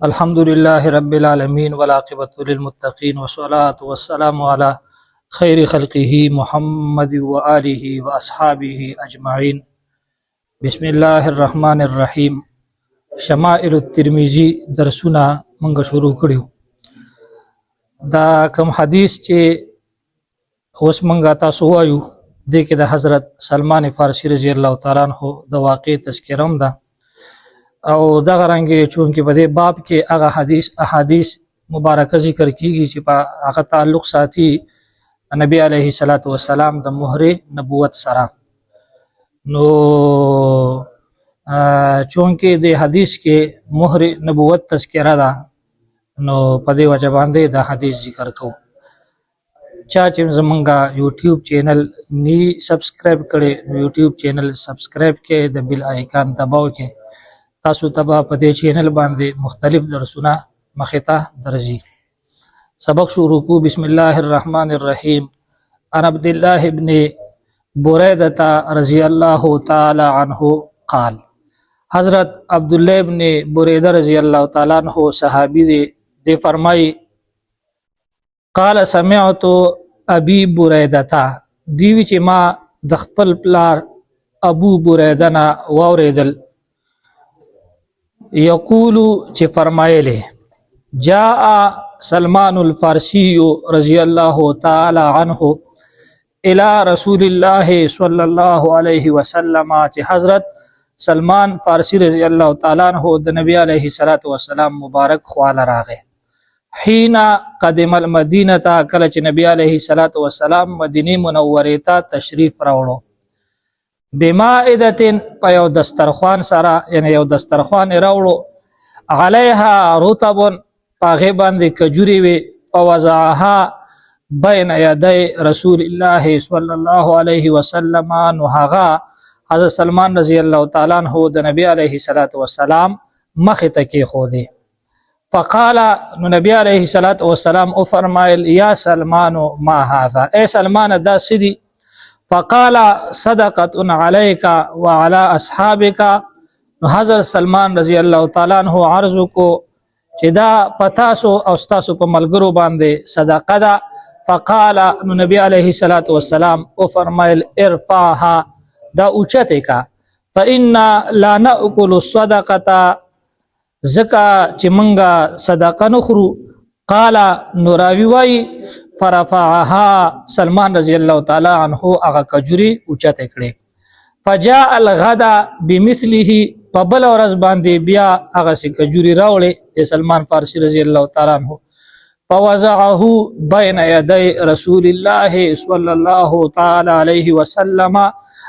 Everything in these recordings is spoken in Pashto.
अल्हम्दुलिल्लाहि रब्बिल आलमीन वलाक़िबतु लिलमुत्तक़ीन वस्सलातु वस्सलामु अला खैरि खल्क़िही मुहम्मद व आलिही व अस्हाबिही अजमाइन। बिस्मिल्लाहिर्रहमानिर्रहीम। शमाइलुत तिर्मिज़ी दरसुना मंग शुरू करियो। दा कम हदीस चे ओस मंगा तासु वायु दे के द हज़रत सलमान फ़ारसी रज़ी अल्लाह तआला अन्हु द वाक़े तज़किरम दा او دغه رنګ چونکه په دې باب کې هغه احادیث مبارکه ذکر کیږي چې په هغه تعلق ساتي نبی علیه الصلاۃ والسلام د مهر نبوت سره. نو چونکه د حدیث کې مهر نبوت تذکرہ ده، نو په دې وجه باندې د حدیث ذکر کوو. چا چې زمونږه یوټیوب چینل نی سبسکرایب کړي، یوټیوب چینل سبسکرایب کړئ، د بیل آیکن دباو کړئ. تاسو تبا په دې چینل باندې مختلف درسونه مخې ته درځي. سبق شروع کو. بسم الله الرحمن الرحیم. عن عبد الله ابن بریدة رضی الله تعالی عنه قال، حضرت عبد الله ابن بریدہ رضی الله تعالی عنہ صحابی دے فرمائی، قال سمعت ابي بریدة، دیوی چې ما د خپل پلار ابو بریدہ نه واوریدل، یقول چې فرمایله، جاء سلمان الفارسی رضی الله تعالی عنه الى رسول الله صلی الله علیه وسلم، چې حضرت سلمان فارسی رضی الله تعالی عنه د نبی علیه الصلاۃ والسلام مبارک خواله راغه. حين قدم المدینه، کله چې نبی علیه الصلاۃ والسلام مدینه منوره ته تشریف راوړو. بمائدتن، په یو دسترخوان سره، یعنی یو دسترخوان راوړو، علیها رطبن، پاغه باندې کجوري وي، فوضعها بین یدی رسول الله صلی الله علیه وسلم، نو هغه حضرت سلمان رضی الله تعالی عنہ د نبی علیه الصلاۃ والسلام مخ ته کې خو دی. فقال، نو نبی علیه الصلاۃ والسلام او فرمایل، یا سلمان ما هذا، اے سلمان دا سدی. فقال صدقت علیک وعلى اصحابک، نو حضرت سلمان رضی الله تعالی عنہ عرض کو چې دا پتاسو او ستاسو په ملګرو باندې صدقه ده. فقال، نو نبی علیه الصلاۃ والسلام او فرمایل، ارفعها، دا اوچته کا، فإنا لا نأكل الصدقه، زکا چې منګه صدقه نخرو. قال، نو راوی وای، فرفعها، سلمان رضی الله تعالی عنہ هغه کجوري اوچته کړي. فجاء الغدا بمثله، په بل ورځ باندې بیا هغه کجوري راوړي سلمان فارسی رضی الله تعالی عنہ. فوضعه بین یدی رسول الله صلی الله تعالی علیه وسلم،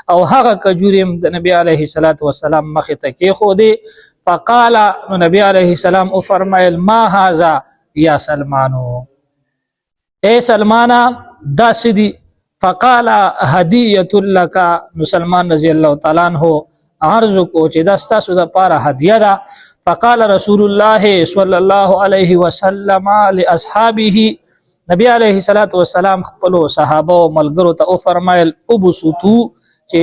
او هغه کجوري د نبی علیه الصلاۃ والسلام مخ ته کې خو دی. فقال، نو نبی علیه السلام او فرمایل، ما هذا یا سلمانو، اے سلمانا دا سدی. فقال هدیه لك، نو سلمان رضی الله تعالی عنہ عرض کو چې دا ستاسو د پاره هدیه ده. فقال رسول الله صلی الله علیه وسلم لاصحابه، نبی علیه الصلاۃ والسلام خپل صحابه او ملګرو ته او فرمایل، ابسطو، چې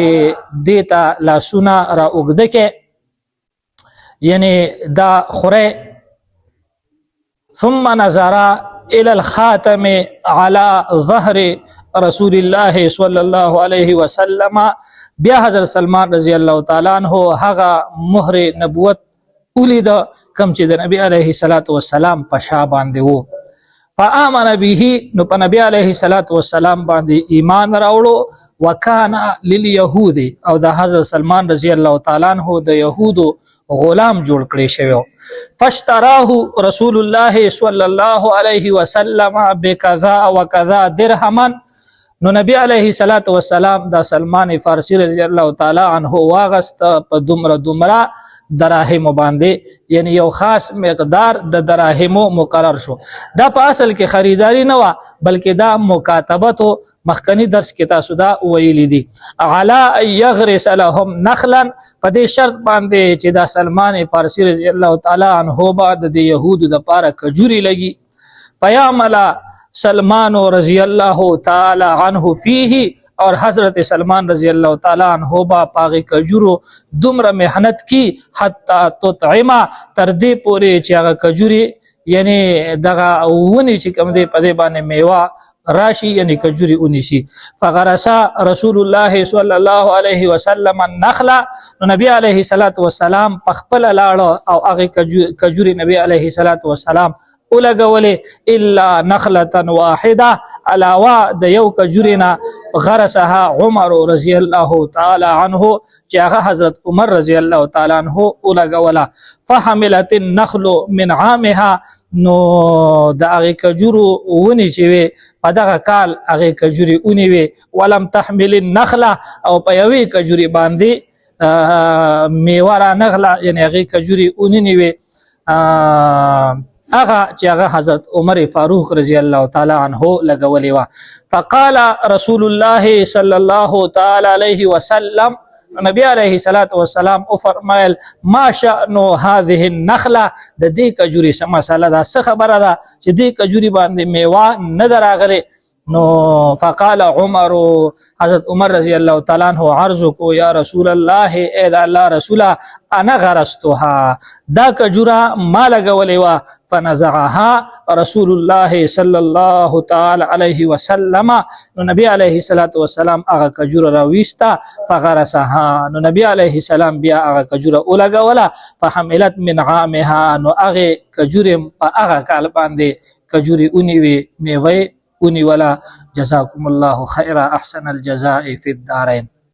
دیتا لاسونه را اوږده کې، یعنی دا خوره. ثم نظر الى الخاتم على ظهر رسول الله صلی الله علیه وسلم، بیا حضرت سلمان رضی الله تعالی عنہ هغه مهر نبوت ولید کم چې د نبی علیه الصلاۃ والسلام په شا باندې وو. فآمن به، نو په نبی علیه الصلاۃ والسلام باندې ایمان راوړو. وکانا لليهود، او د حضرت سلمان رضی الله تعالی عنہ د یهودو غلام جوړ کړی شوی. فاشتراه رسول الله صلی الله علیه وسلم بکذا وکذا درهما، نو نبی علیه الصلاۃ والسلام دا سلمان فارسی رضی الله تعالی عنہ واغست په دومره دراهم باندې، یعنی یو خاص مقدار د دراهم مقرر شو. دا په اصل کې خریداری نه و، بلکې دا مکاتبت، مخکنی درس کې تاسو دا ویلی دي. علی یغرس لهم نخلا، په دې شرط باندې چې دا سلمان فارسی رضی الله تعالی عنہ بعد د یهود د پاره کجوري لګي. فیعمل سلمان رضی الله تعالی عنہ فيه اور حضرت سلمان رضی اللہ تعالی عنہ با پاغي کجورو دومره مهنت کی حتی تطعما تر دې پورې چې هغه کجوري یعنی دغه ونی چې کوم دی په دې باندې میوه راشي یعنی کجوري ونیشي. فغرسا رسول الله صلی الله علیه وسلم النخله، نبی علیه الصلاۃ والسلام په خپل لاړه او هغه کجوري نبی علیه الصلاۃ والسلام ولګولې الا نخله واحده علاوه د یو کجورینا غرسها عمر رضی الله تعالی عنه چې هغه حضرت عمر رضی الله تعالی عنه ولګولا. فحملت النخل من عامها، نو د هغه کجورو ونی چې وي په دغه کال هغه کجوري ونی وي. ولم تحمل النخله، او په یوې کجوري باندې میوه را نغله یعنی هغه کجوري ونی وي هغه چې هغه حضرت عمر فاروق رضی الله تعالی عنه لګولې و. فقال رسول الله صلی الله تعالی علیه وسلم، نبی علیه الصلاۃ والسلام او فرمایل ما شأن هذه النخله، د دې کجوري څه مساله ده، څه خبره ده چې دې کجوري باندې میوه نه دراغله. نو فقال عمر، حضرت عمر رضی الله تعالی عنہ عرض کو یا رسول الله، اے دا الله رسوله انا غرستها، دا کجورا ما لګولې وا. فنزعها رسول الله صلی الله تعالی علیه وسلم، نو نبی علیه الصلاۃ والسلام هغه کجورا راويستا. فغرسها، نو نبی علیه السلام بیا هغه کجورا ولګولا. فحملت من عامها، نو هغه کجوري په هغه کال باندې کجوري اونې وی میوه ونی ولا. جزاكم الله خيرا، احسن الجزاء في الدارين.